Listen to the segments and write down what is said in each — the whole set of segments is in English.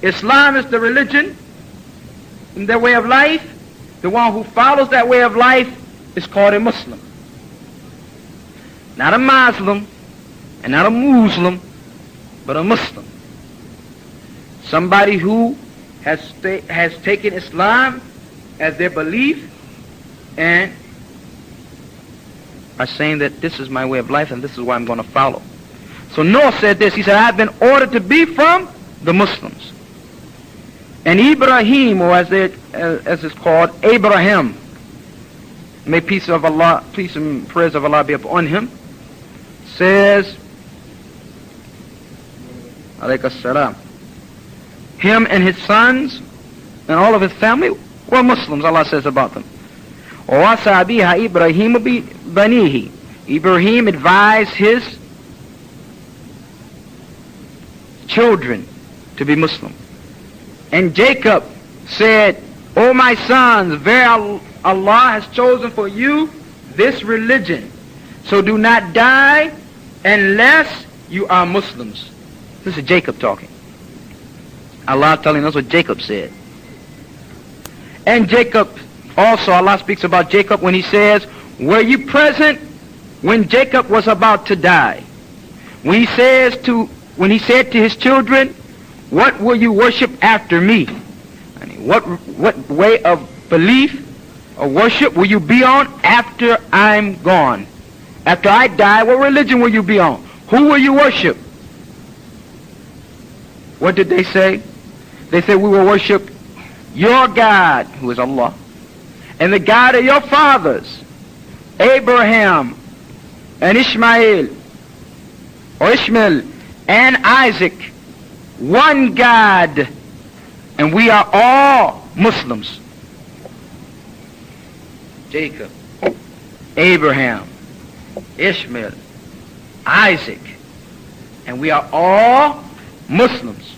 Islam is the religion and their way of life. The one who follows that way of life is called a Muslim. Not a Muslim and not a Muslim, but a Muslim. Somebody who has taken Islam as their belief and are saying that this is my way of life and this is what I'm going to follow. So Noah said this. He said, I've been ordered to be from the Muslims. And Ibrahim, or as it's called, Abraham, may peace and prayers of Allah be upon him, says, alayka salam, him and his sons and all of his family were Muslims, Allah says about them. وَوَصَى بِهَا إِبْرَاهِيمُ بِبَنِيهِ. Ibrahim advised his children to be Muslim. And Jacob said, O my sons, verily Allah has chosen for you this religion. So do not die unless you are Muslims. This is Jacob talking. Allah telling us what Jacob said. And Jacob, also Allah speaks about Jacob when he says, were you present when Jacob was about to die? When he said to his children, what will you worship after me? I mean, what way of belief or worship will you be on after I'm gone? After I die, what religion will you be on? Who will you worship? What did they say? They said, we will worship your God, who is Allah, and the God of your fathers, Abraham and Ishmael, and Isaac, one God, and we are all Muslims. Jacob, Abraham, Ishmael, Isaac, and we are all Muslims.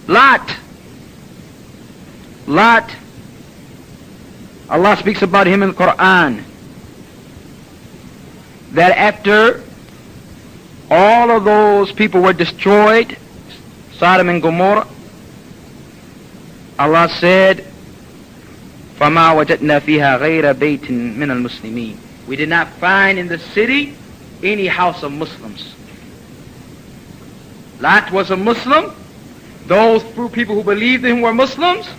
Lot, Allah speaks about him in the Qur'an, that after all of those people were destroyed, Sodom and Gomorrah, Allah said, فَمَا وَجَدْنَا فِيهَا غَيْرَ بَيْتٍ مِنَ الْمُسْلِمِينَ. We did not find in the city any house of Muslims. Lot was a Muslim. Those people who believed in him were Muslims.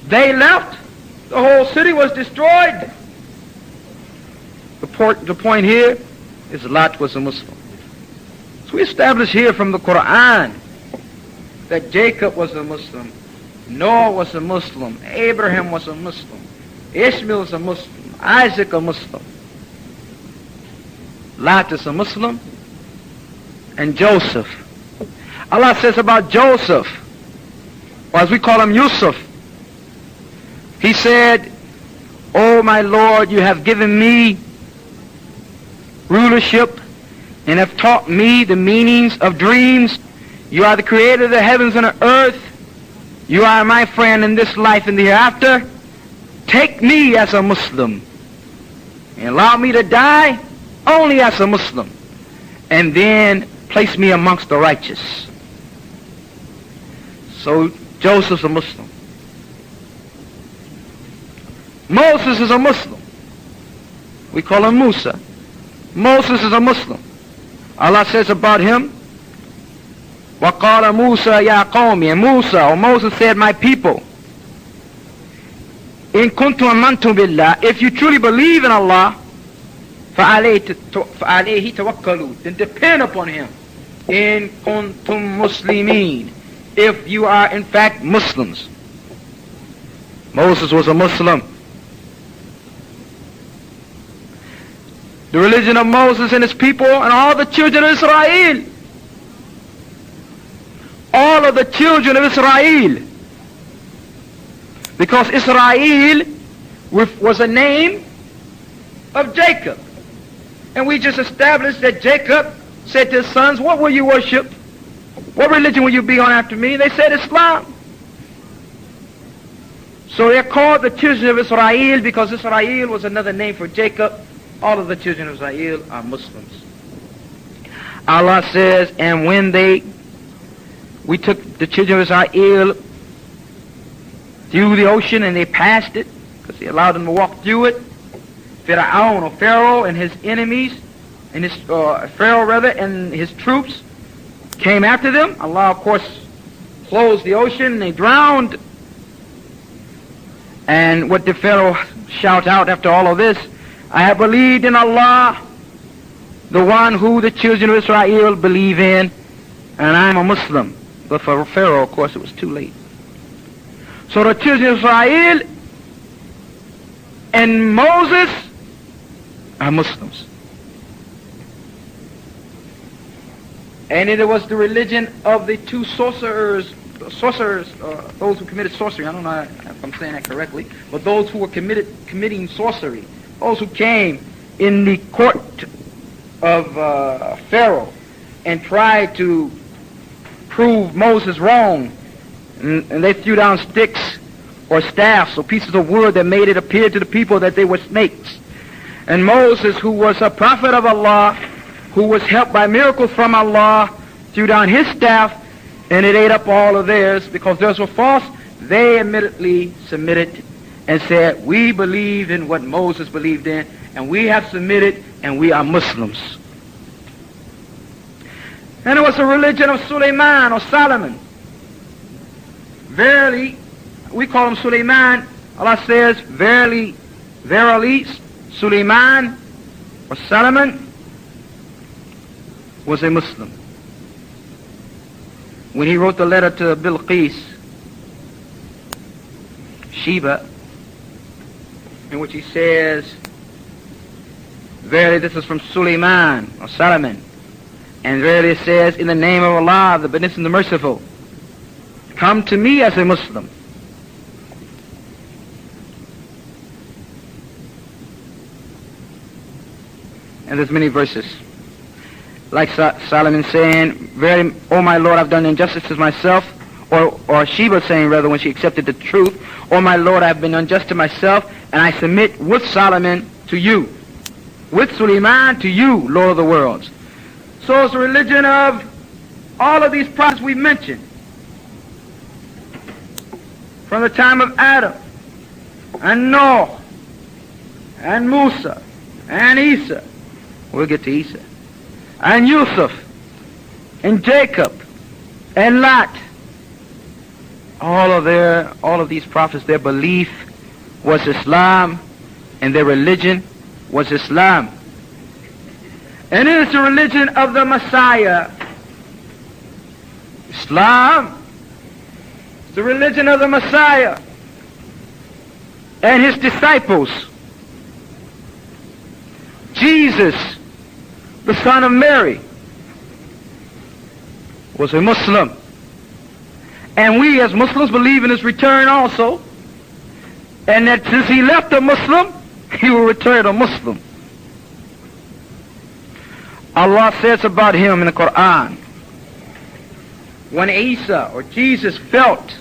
They left. The whole city was destroyed. The point here is Lot was a Muslim. So we establish here from the Qur'an that Jacob was a Muslim, Noah was a Muslim, Abraham was a Muslim, Ishmael was a Muslim, Isaac a Muslim, Lot is a Muslim, and Joseph. Allah says about Joseph, or as we call him Yusuf, he said, "O my Lord, you have given me rulership and have taught me the meanings of dreams. You are the creator of the heavens and the earth. You are my friend in this life and the hereafter. Take me as a Muslim and allow me to die only as a Muslim, and then place me amongst the righteous." So Joseph's a Muslim. Moses is a Muslim. We call him Musa. Moses is a Muslim. Allah says about him, وَقَالَ مُوسَى يَا قَوْمِ, and Musa, or Moses said, my people, إِن كُنْتُمْ أَمَنْتُمْ بِاللَّهِ, if you truly believe in Allah, فَعَلَيْهِ تَوَكَّلُوا, then depend upon him. إِن كُنْتُمْ مُسْلِمِينَ, if you are in fact Muslims. Moses was a Muslim. The religion of Moses and his people and all the children of Israel. All of the children of Israel. Because Israel was a name of Jacob. And we just established that Jacob said to his sons, what will you worship? What religion will you be on after me? They said Islam. So they're called the children of Israel because Israel was another name for Jacob. All of the children of Israel are Muslims. Allah says, and when they we took the children of Israel through the ocean and they passed it because he allowed them to walk through it. Pharaoh and his enemies, and his Pharaoh rather, and his troops came after them. Allah, of course, closed the ocean and they drowned. And what did Pharaoh shout out after all of this? I have believed in Allah, the one who the children of Israel believe in, and I am a Muslim. But for Pharaoh, of course, it was too late. So the children of Israel and Moses are Muslims. And it was the religion of the two sorcerers, those who committed sorcery. I don't know if I'm saying that correctly, but those who were committing sorcery, those who came in the court of Pharaoh and tried to prove Moses wrong, and they threw down sticks or staffs or pieces of wood that made it appear to the people that they were snakes. And Moses, who was a prophet of Allah, who was helped by miracles from Allah, threw down his staff, and it ate up all of theirs because theirs were false. They immediately submitted and said, we believe in what Moses believed in, and we have submitted, and we are Muslims. And it was the religion of Suleiman or Solomon. Verily, we call him Suleiman. Allah says, verily, Suleiman or Solomon was a Muslim. When he wrote the letter to Bilqis, Sheba, in which he says, verily this is from Suleiman or Solomon, and verily it says, in the name of Allah, the Beneficent, the Merciful, come to me as a Muslim. And there's many verses. Like Solomon saying, verily, O my Lord, I've done injustice to myself. Or Sheba saying, rather, when she accepted the truth, O my Lord, I've been unjust to myself, and I submit with Solomon to you. With Suleiman to you, Lord of the worlds. So it's the religion of all of these prophets we mentioned. From the time of Adam, and Noah, and Musa, and Isa. We'll get to Isa. And Yusuf, and Jacob, and Lot. All of these prophets, their belief was Islam, and their religion was Islam. And it is the religion of the Messiah. Islam, the religion of the Messiah and his disciples. Jesus, the son of Mary, was a Muslim. And we as Muslims believe in his return also. And that since he left a Muslim, he will return a Muslim. Allah says about him in the Qur'an, when Isa or Jesus felt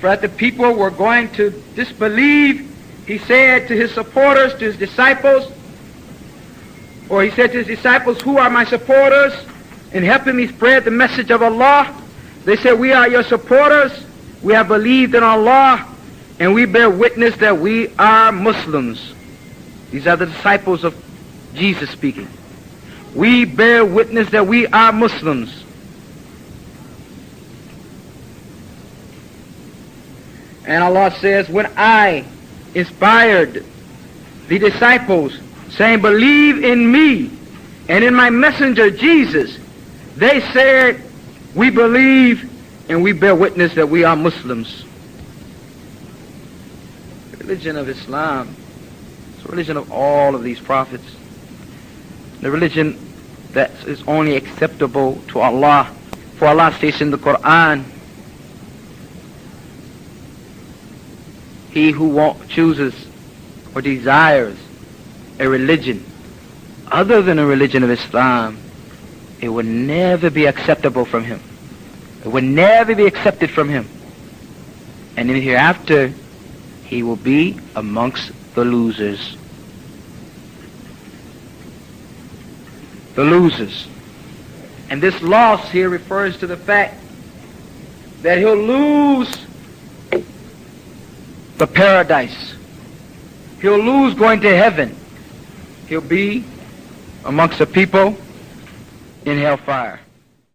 that the people were going to disbelieve, he said to his supporters, to his disciples, or he said to his disciples, who are my supporters in helping me spread the message of Allah? They said, we are your supporters. We have believed in Allah, and we bear witness that we are Muslims. These are the disciples of Jesus speaking. We bear witness that we are Muslims. And Allah says, when I inspired the disciples, saying, believe in me and in my messenger Jesus, they said, we believe and we bear witness that we are Muslims. The religion of Islam is the religion of all of these prophets. The religion that is only acceptable to Allah. For Allah states in the Qur'an, he who chooses or desires a religion other than a religion of Islam, it would never be acceptable from him. It would never be accepted from him. And in the hereafter, he will be amongst the losers. The losers. And this loss here refers to the fact that he'll lose the paradise. He'll lose going to heaven. He'll be amongst the people in hellfire.